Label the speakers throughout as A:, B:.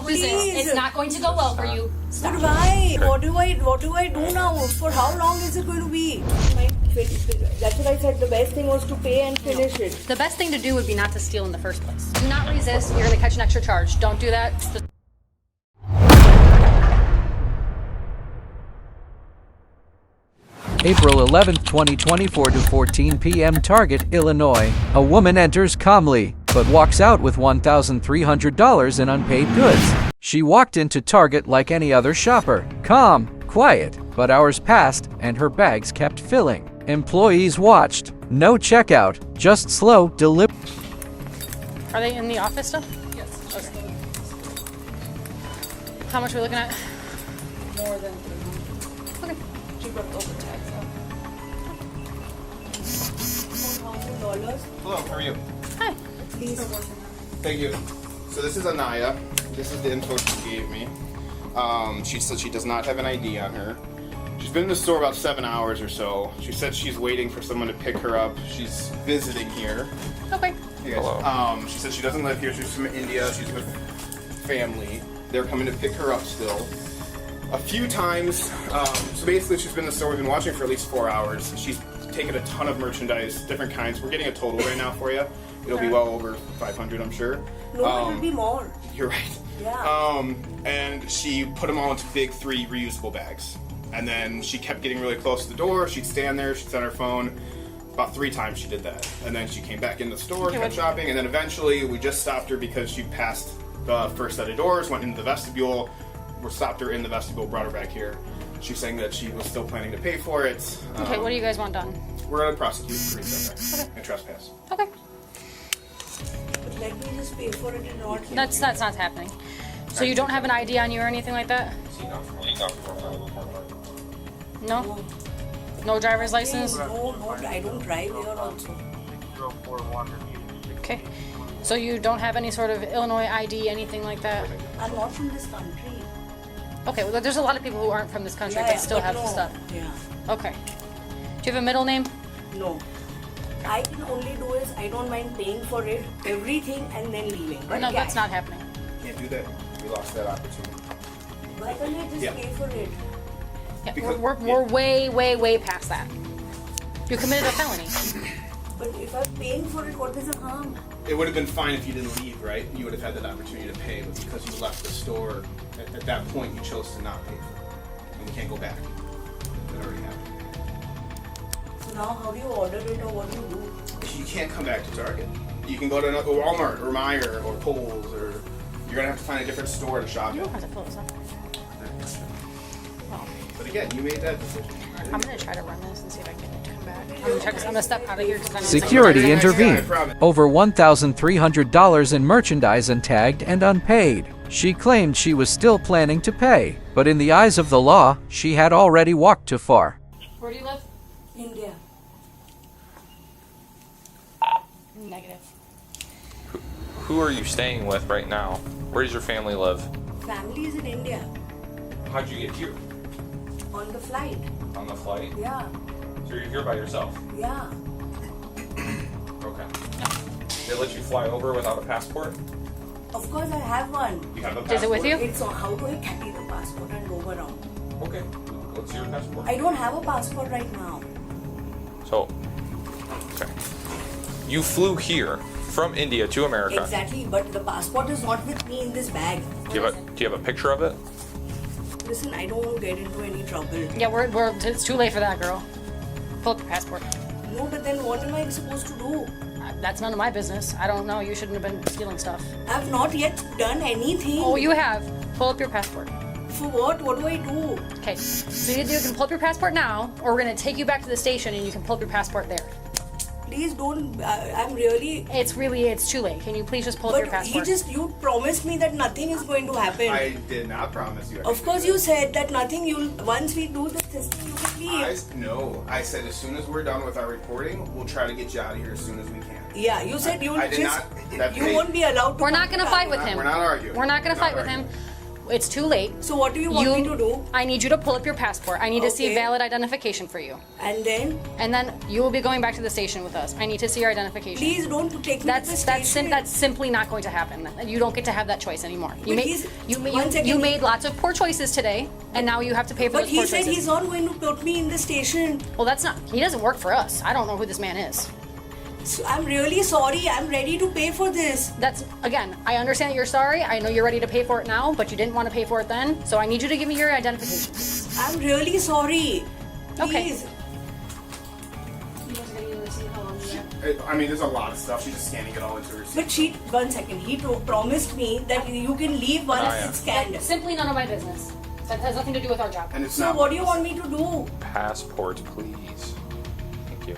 A: resist.
B: Please.
A: It's not going to go well for you. Stop.
B: But why? What do I do now? For how long is it going to be? That's what I said. The best thing was to pay and finish it.
A: The best thing to do would be not to steal in the first place. Do not resist. You're going to catch an extra charge. Don't do that.
C: April 11, 2024 to 14 p.m. Target, Illinois. A woman enters calmly, but walks out with $1,300 in unpaid goods. She walked into Target like any other shopper, calm, quiet, but hours passed and her bags kept filling. Employees watched. No checkout, just slow delivery.
A: Are they in the office still? Yes. Okay. How much are we looking at?
B: More than
A: Okay.
B: she got overtaxed. $1,000.
D: Hello, how are you?
A: Hi.
B: Please.
D: Thank you. So this is Anaya. This is the info she gave me. She said she does not have an ID on her. She's been in the store about 7 hours or so. She said she's waiting for someone to pick her up. She's visiting here.
A: Okay.
D: Hey guys.
E: Hello.
D: She said she doesn't live here. She's from India. She's with family. They're coming to pick her up still. A few times. So basically, she's been in the store. We've been watching for at least 4 hours. She's taken a ton of merchandise, different kinds. We're getting a total right now for you. It'll be well over 500, I'm sure.
B: No, it will be more.
D: You're right.
B: Yeah.
D: And she put them all into big 3 reusable bags. And then she kept getting really close to the door. She'd stand there. She'd set her phone. About 3 times she did that. And then she came back in the store, kept shopping. And then eventually we just stopped her because she passed the first set of doors, went into the vestibule. We stopped her in the vestibule, brought her back here. She's saying that she was still planning to pay for it.
A: Okay, what do you guys want done?
D: We're going to prosecute for defect and trespass.
A: Okay.
B: But let me just pay for it and not.
A: That's not happening. So you don't have an ID on you or anything like that? No? No driver's license?
B: No, I don't drive here also.
A: Okay. So you don't have any sort of Illinois ID, anything like that?
B: I'm not from this country.
A: Okay, well there's a lot of people who aren't from this country but still have
B: no.
A: the stuff.
B: Yeah.
A: Okay. Do you have a middle name?
B: No. I can only do is I don't mind paying for it, everything, and then leaving. But
A: No, that's not happening.
D: Can't do that. We lost that opportunity.
B: Why can't I just pay for it?
A: Yeah,
D: Because-
A: we're way past that. You committed a felony.
B: But if I'm paying for it, what is the harm?
D: It would have been fine if you didn't leave, right? You would have had that opportunity to pay, but because you left the store, at that point you chose to not pay for it. And we can't go back. It already happened.
B: So now how do you order it or what do you do?
D: You can't come back to Target. You can go to another Walmart or Meijer or Kohl's, or you're gonna have to find a different store to shop
A: You
D: at.
A: don't have to fill this up. Well,
D: But again, you made that decision.
A: I'm gonna try to run this and see if I can get it to come back. I'm gonna step out of here because I'm
C: Security intervened. Over $1,300 in merchandise and tagged and unpaid. She claimed she was still planning to pay, but in the eyes of the law, she had already walked too far.
A: Where do you live?
B: India.
A: Negative.
E: Who are you staying with right now? Where does your family live?
B: Family is in India.
E: How'd you get here?
B: On the flight.
E: On the flight?
B: Yeah.
E: So you're here by yourself?
B: Yeah.
E: Okay. They let you fly over without a passport?
B: Of course I have one.
D: You have a
A: Is it with you?
B: It's on how do I carry the passport and go around?
E: Okay. What's your passport?
B: I don't have a passport right now.
E: So, okay. You flew here from India to America.
B: Exactly, but the passport is not with me in this bag.
E: Do you have a picture of it?
B: Listen, I don't want to get into any trouble.
A: Yeah, it's too late for that, girl. Pull up your passport.
B: No, but then what am I supposed to do?
A: That's none of my business. I don't know. You shouldn't have been stealing stuff.
B: I've not yet done anything.
A: Oh, you have. Pull up your passport.
B: For what? What do I do?
A: Okay. So you can pull up your passport now, or we're gonna take you back to the station and you can pull up your passport there.
B: Please don't. I'm really.
A: It's too late. Can you please just pull up your
B: But
A: passport?
B: you promised me that nothing is going to happen.
D: I did not promise you.
B: Of course, you said that nothing. Once we do the system, you can leave.
D: No, I said as soon as we're done with our reporting, we'll try to get you out of here as soon as we can.
B: Yeah, you said you'll
D: I did
B: just.
D: not-
B: You won't be allowed to.
A: We're not gonna fight with him.
D: We're not arguing.
A: We're not gonna fight with him. It's too late.
B: So what do you want me to do?
A: I need you to pull up your passport. I need to see
B: Okay.
A: valid identification for you.
B: And then,
A: And then you will be going back to the station with us. I need to see your identification.
B: please don't take me to the station.
A: That's simply not going to happen. You don't get to have that choice anymore.
B: But one second.
A: You made lots of poor choices today, and now you have to pay for
B: But
A: those
B: he
A: poor
B: said
A: choices.
B: he's not going to put me in the station.
A: Well, that's not. He doesn't work for us. I don't know who this man is.
B: So I'm really sorry. I'm ready to pay for this.
A: That's again. I understand that you're sorry. I know you're ready to pay for it now, but you didn't want to pay for it then. So I need you to give me your identification.
B: I'm really sorry.
A: Okay.
B: Please.
D: I mean, there's a lot of stuff. She's just scanning it all into her receipt.
B: But she, one second, he promised me that you can leave once
E: Anaya.
B: it's scanned.
A: Simply none of my business. That has nothing to do with our job.
D: And it's
B: So
D: not.
B: what do you want me to do?
E: Passport, please. Thank you.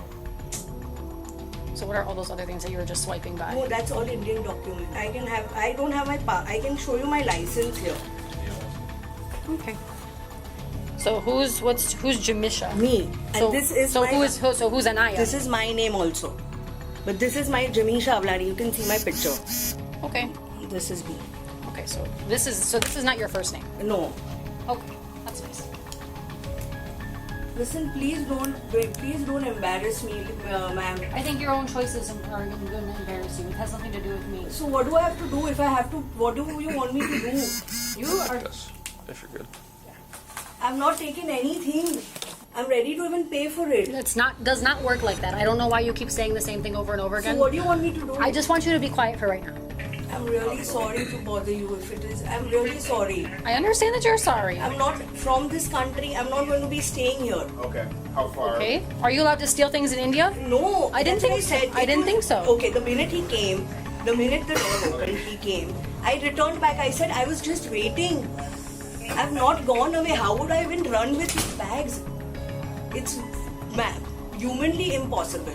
A: So what are all those other things that you were just swiping by?
B: No, that's all Indian document. I don't have my I can show you my license here.
A: Okay. So who's Jamisha?
B: Me. And
A: So,
B: this is
A: so
B: my,
A: who's Anaya?
B: this is my name also. But this is my Jamisha Avlani. You can see my picture.
A: Okay.
B: This is me.
A: Okay. So this is not your first name.
B: No.
A: Okay. That's nice.
B: Listen, please don't embarrass me, ma'am.
A: I think your own choices are going to embarrass you. It has nothing to do with me.
B: So what do I have to do if I have to? What do you want me to do?
A: You are.
E: Yes, if you're good.
B: I've not taken anything. I'm ready to even pay for it.
A: Does not work like that. I don't know why you keep saying the same thing over and over
B: So
A: again.
B: what do you want me to do?
A: I just want you to be quiet for right now.
B: I'm really sorry to bother you if it is. I'm really sorry.
A: I understand that you're sorry.
B: I'm not from this country. I'm not going to be staying here.
D: Okay. How far?
A: Okay. Are you allowed to steal things in India?
B: No.
A: I didn't
B: that's what
A: think so.
B: said.
A: I
B: It
A: didn't
B: was-
A: think so.
B: Okay, the minute he came, the minute the door opened, he came. I returned back. I said I was just waiting. I've not gone away. How would I even run with these bags? It's humanly impossible.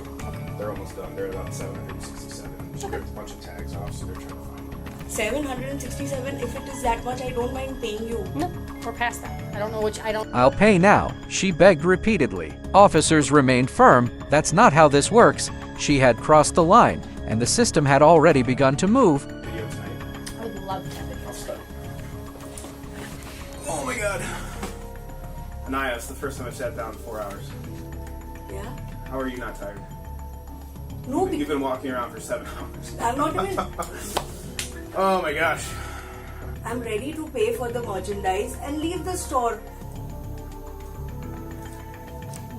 D: They're almost done. They're about 767. She ripped a bunch of tags off, so they're trying to find them.
B: 767. If it is that much, I don't mind paying you.
A: No, we're past that. I don't know which. I don't.
C: I'll pay now, she begged repeatedly. Officers remained firm. That's not how this works. She had crossed the line, and the system had already begun to move.
D: Video tonight.
A: I would love to have
D: I'll
A: it.
D: start. Oh my god. Anaya, it's the first time I've sat down in 4 hours.
B: Yeah.
D: How are you not tired?
B: No,
D: You've been walking around for 7 hours.
B: I'm not even.
D: Oh my gosh.
B: I'm ready to pay for the merchandise and leave the store.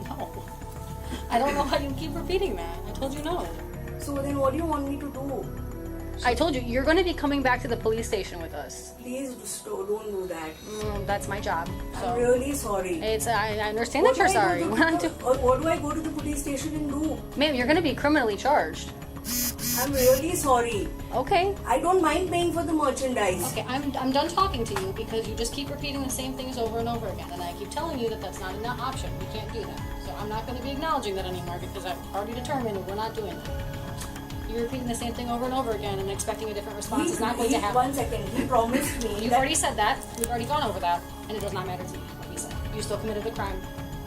A: No. I don't know why you keep repeating that. I told you no.
B: So then, what do you want me to do?
A: I told you you're going to be coming back to the police station with us.
B: Please don't do that.
A: That's my job.
B: I'm
A: So
B: really sorry.
A: I understand that you're sorry.
B: What do I go to the police station and do?
A: Ma'am, you're going to be criminally charged.
B: I'm really sorry.
A: Okay.
B: I don't mind paying for the merchandise.
A: Okay, I'm done talking to you because you just keep repeating the same things over and over again, and I keep telling you that that's not an option. We can't do that. So I'm not going to be acknowledging that anymore because I've already determined that we're not doing that. You're repeating the same thing over and over again and expecting a different response is not going to happen.
B: 1 second. He promised me.
A: You've
B: that-
A: already said that. We've already gone over that, and it does not matter to you what he said. You still committed the crime,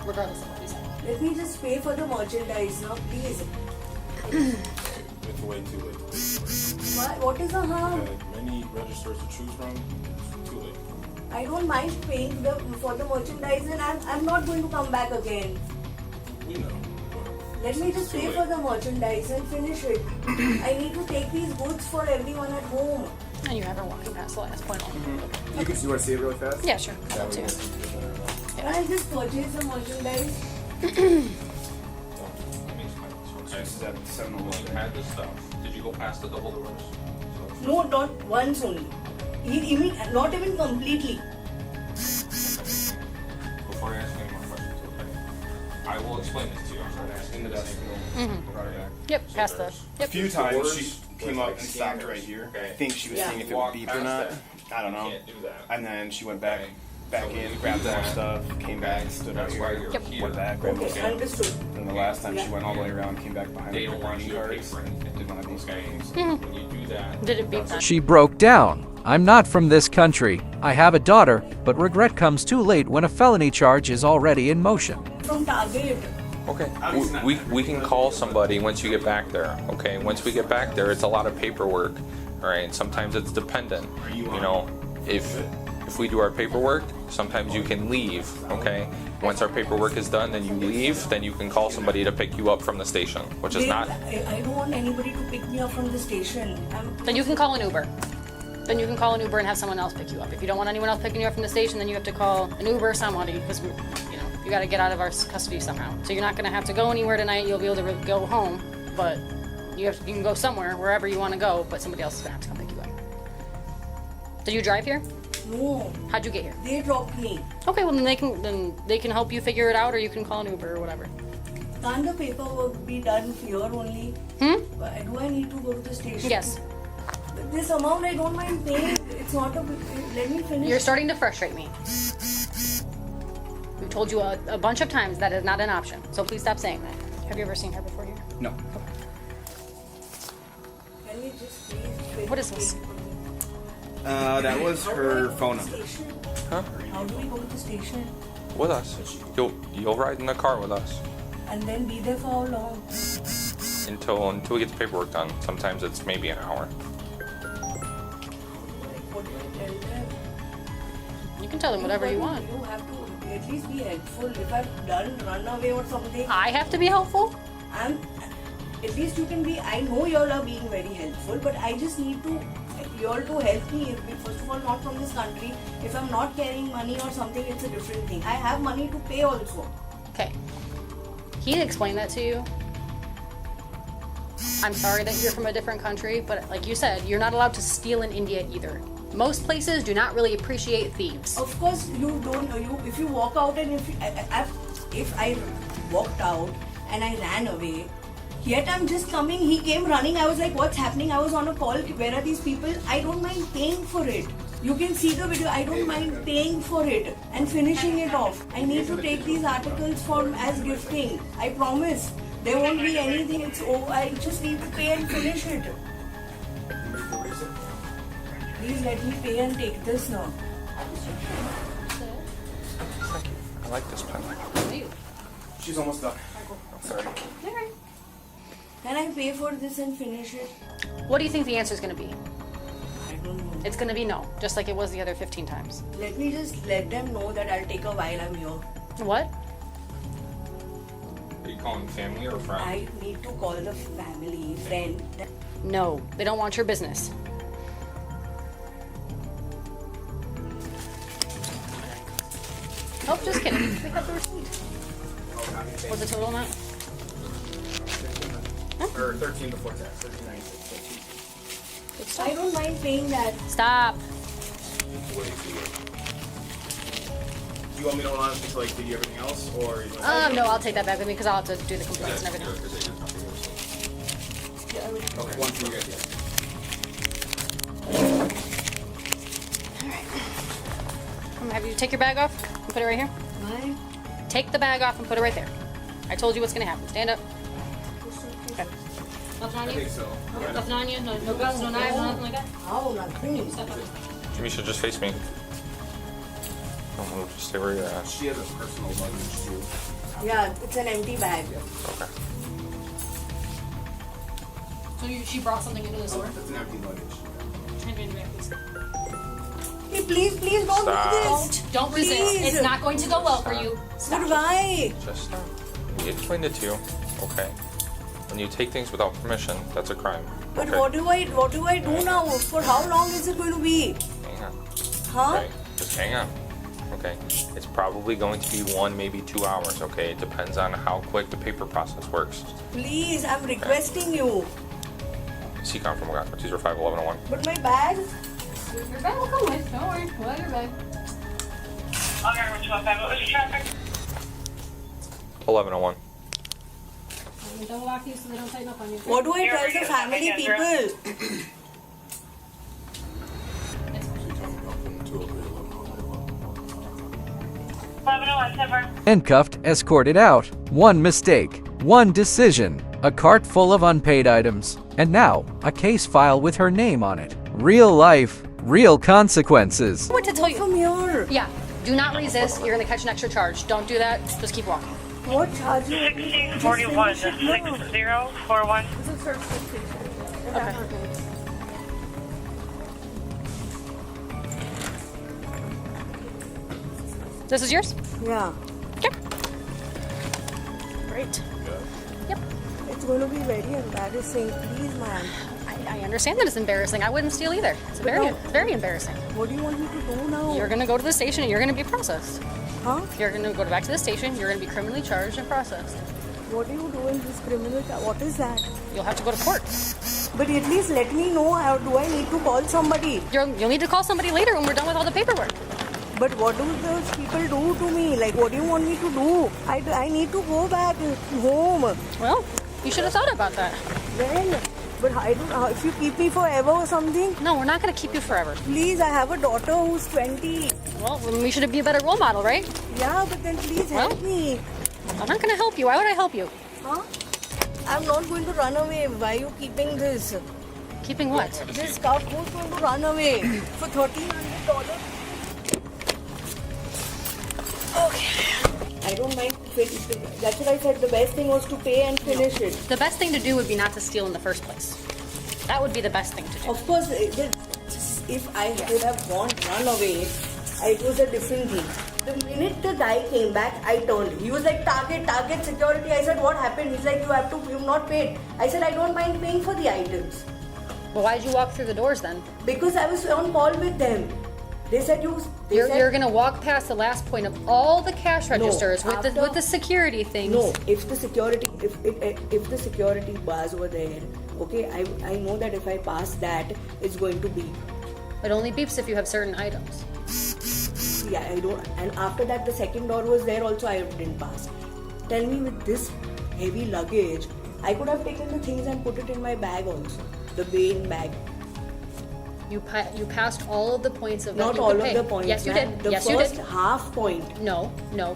A: regardless of what he said.
B: Let me just pay for the merchandise now, please.
F: It's way too late.
B: What is the harm?
F: Many registers to choose from. It's too late.
B: I don't mind paying for the merchandise, and I'm not going to come back again.
F: We know.
B: Let me just pay for the merchandise and finish it. I need to take these goods for everyone at home.
A: And you have her walking past the last point.
D: You want to see it really fast?
A: Yeah, sure.
F: That
A: See
F: way
A: it.
B: Can I just purchase the merchandise?
D: This is at
E: You
D: 7-Eleven.
E: had this stuff. Did you go past the double doors?
B: No, not once only. Not even completely.
E: Before I ask any more questions, okay? I will explain this to you. I'm sorry, asking the desk.
A: Yep, past the.
D: A
A: Yep.
D: few times
E: Doors
D: she came
E: with,
D: up
E: like,
D: and stopped
E: scanners.
D: right here.
E: Okay.
D: I think she was
B: Yeah.
D: seeing if it
E: Walk
D: would beep or
E: past
D: not.
E: that.
D: I don't know.
E: Can't do that.
D: And then she went back,
E: Okay.
D: back
E: So when
D: in,
E: you
D: grabbed
E: do
D: more
E: that,
D: stuff, came back, stood right
E: That's why
D: here,
E: you're
A: Yep.
E: here.
D: went back, grabbed more
B: Okay,
D: stuff.
B: understood.
D: And the last time she
B: Yeah.
D: went all the way around, came back behind
E: They
D: her
E: don't want
D: dining
E: you to pay
D: cards.
E: for anything.
D: Didn't want to be
E: Okay.
D: things.
E: When you do that,
A: Did it beep that?
C: She broke down. I'm not from this country. I have a daughter, but regret comes too late when a felony charge is already in motion.
B: From Target.
E: okay. We can call somebody once you get back there. Okay. Once we get back there, it's a lot of paperwork. All right. Sometimes it's dependent. You know, if if we do our paperwork, sometimes you can leave, okay? Once our paperwork is done, then you leave, then you can call somebody to pick you up from the station, which is
B: Babe,
E: not...
B: I don't want anybody to pick me up from the station.
A: Then you can call an Uber. Then you can call an Uber and have someone else pick you up. If you don't want anyone else picking you up from the station, then you have to call an Uber or somebody because you got to get out of our custody somehow. So you're not going to have to go anywhere tonight. You'll be able to go home, but you can go somewhere, wherever you want to go, but somebody else is going to have to come pick you up. Did you drive here?
B: No.
A: How'd you get here?
B: They dropped me.
A: Okay, well then they can help you figure it out, or you can call an Uber or whatever.
B: Can't the paperwork be done here only? Do I need to go to the station?
A: Yes.
B: This amount I don't mind paying. It's not a. Let me finish.
A: You're starting to frustrate me. We've told you a bunch of times that is not an option, so please stop saying that. Have you ever seen her before here?
D: No.
B: Can we just please?
A: What is this?
D: That was her phone number.
E: Huh?
B: How do we go to the station?
E: With us. You'll ride in the car with us.
B: And then be there for how long?
E: Until we get the paperwork done. Sometimes it's maybe an hour.
B: What do I tell them?
A: You can tell them whatever you want.
B: You have to at least be helpful. If I've run away or something,
A: I have to be helpful?
B: at least you can be. I know y'all are being very helpful, but I just need y'all to help me. First of all, not from this country. If I'm not carrying money or something, it's a different thing. I have money to pay also.
A: Okay. He explained that to you. I'm sorry that you're from a different country, but like you said, you're not allowed to steal in India either. Most places do not really appreciate thieves.
B: Of course, you don't. If you walk out and if I walked out and I ran away, yet I'm just coming. He came running. I was like, "What's happening?" I was on a call. Where are these people? I don't mind paying for it. You can see the video. I don't mind paying for it and finishing it off. I need to take these articles as gifting. I promise. There won't be anything. I just need to pay and finish it. Please let me pay and take this now.
E: Thank you. I like this pen.
D: She's almost done. Sorry.
B: Can I pay for this and finish it?
A: What do you think the answer is going to be?
B: I don't know.
A: It's going to be no, just like it was the other 15 times.
B: Let me just let them know that I'll take a while I'm here.
A: What?
E: Are you calling family or friend?
B: I need to call the family, friend.
A: No, they don't want your business. Oh, just kidding. We have the receipt. What's the total amount?
D: Or 13 before tax. 13.96.
B: I don't mind paying that.
A: Stop.
D: Do you want me to hold on until I give you everything else, or?
A: No, I'll take that back with me because I'll have to do the complaints and everything.
D: Okay. One for you guys.
A: I'm gonna have you take your bag off and put it right here.
B: Why?
A: Take the bag off and put it right there. I told you what's gonna happen. Stand up. Okay. Nothing on
D: I
A: you?
D: think so.
A: Nothing on you? No guns, no knives, no nothing like that?
B: How? Nothing.
A: Step up.
E: Jimmy should just face me. Don't move. Just stay where you're at.
D: She has a personal luggage too.
B: Yeah, it's an empty bag.
E: Okay.
A: So she brought something into the store?
D: That's an empty luggage.
A: Hand me the bag, please.
B: Hey, please don't
E: Stop.
B: do this.
A: Don't resist.
B: Please.
A: It's not going to go well for you.
B: But why?
E: Just stop. We explained it to you. Okay. When you take things without permission, that's a crime.
B: But
E: Okay.
B: what do I do now? For how long is it going to be?
E: Hang on.
B: Huh?
E: Okay. Just hang on. Okay. It's probably going to be 1, maybe 2 hours. Okay. It depends on how quick the paper process works.
B: Please, I'm requesting you.
E: CCOM from Uganda. Teaser 51101.
B: But my bag?
A: Your bag will come with. Don't worry. We'll have your bag.
G: Okay, which one? What was your traffic?
E: 1101.
A: Don't lock these so they don't tighten up on you.
B: What do I
G: Here
B: tell
G: we
B: the
G: go.
B: family
G: Okay,
B: people?
C: Handcuffed, escorted out. One mistake, one decision, a cart full of unpaid items, and now a case file with her name on it. Real life, real consequences.
A: What to tell you?
B: From here.
A: Yeah. Do not resist. You're gonna catch an extra charge. Don't do that. Just keep walking.
B: What charge?
G: 1641 6041.
A: This is yours?
B: Yeah.
A: Okay. Great. Yep.
B: It's going to be very embarrassing. Please, man.
A: I understand that it's embarrassing. I wouldn't steal either. It's very embarrassing.
B: What do you want me to do now?
A: You're gonna go to the station and you're gonna be processed.
B: Huh?
A: You're gonna go back to the station. You're gonna be criminally charged and processed.
B: What do you do in this criminal? What is that?
A: You'll have to go to court.
B: But at least let me know. Do I need to call somebody?
A: You'll need to call somebody later when we're done with all the paperwork.
B: But what do those people do to me? Like, what do you want me to do? I need to go back home.
A: Well, you should have thought about that.
B: When? But I don't. If you keep me forever or something,
A: No, we're not gonna keep you forever.
B: please. I have a daughter who's 20.
A: Well, then we should be a better role model, right?
B: Yeah, but then please help
A: Well.
B: me.
A: I'm not gonna help you. Why would I help you?
B: Huh? I'm not going to run away. Why are you keeping this?
A: Keeping what?
B: This stuff, who's going to run away for $1,300? I don't mind. That's what I said. The best thing was to pay and finish it.
A: The best thing to do would be not to steal in the first place. That would be the best thing to do.
B: Of course, if I could have run away, it was a different thing. The minute the guy came back, I turned. He was like, target security. I said, what happened? He's like, you've not paid. I said, I don't mind paying for the items.
A: Well, why did you walk through the doors then?
B: Because I was on call with them. They said
A: You're gonna walk past the last point of all the cash registers with the security things.
B: No, if the security bars were there, okay, I know that if I pass that, it's going to beep.
A: It only beeps if you have certain items.
B: Yeah, I don't. And after that, the second door was there also. I didn't pass. Tell me, with this heavy luggage, I could have taken the things and put it in my bag also, the main bag.
A: You passed all of the points of
B: Not
A: that you
B: all
A: could
B: of
A: pay.
B: the points.
A: Yes, you
B: ma'am.
A: did.
B: The
A: Yes, you
B: first
A: did.
B: half point.
A: No,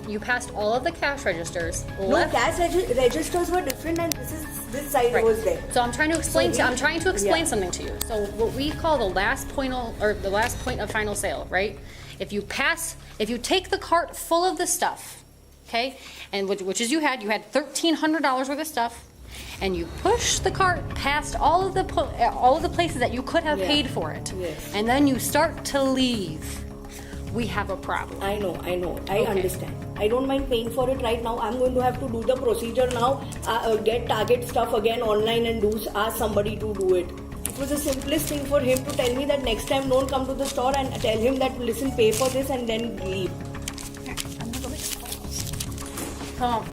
A: you passed all of the cash registers.
B: No,
A: Left.
B: cash registers were different, and this side
A: Right.
B: was there.
A: So I'm trying to explain.
B: So
A: I'm trying to explain
B: yeah.
A: something to you. So what we call the last point of final sale, right? If you take the cart full of the stuff, okay, and which is you had $1,300 worth of stuff, and you push the cart past all of the places that you could have
B: Yeah.
A: paid for it,
B: Yes.
A: and then you start to leave, we have a problem.
B: I know. I
A: Okay.
B: understand. I don't mind paying for it right now. I'm going to have to do the procedure now. Get Target stuff again online and ask somebody to do it. It was the simplest thing for him to tell me that next time don't come to the store, and tell him that listen, pay for this and then leave.
A: Come on.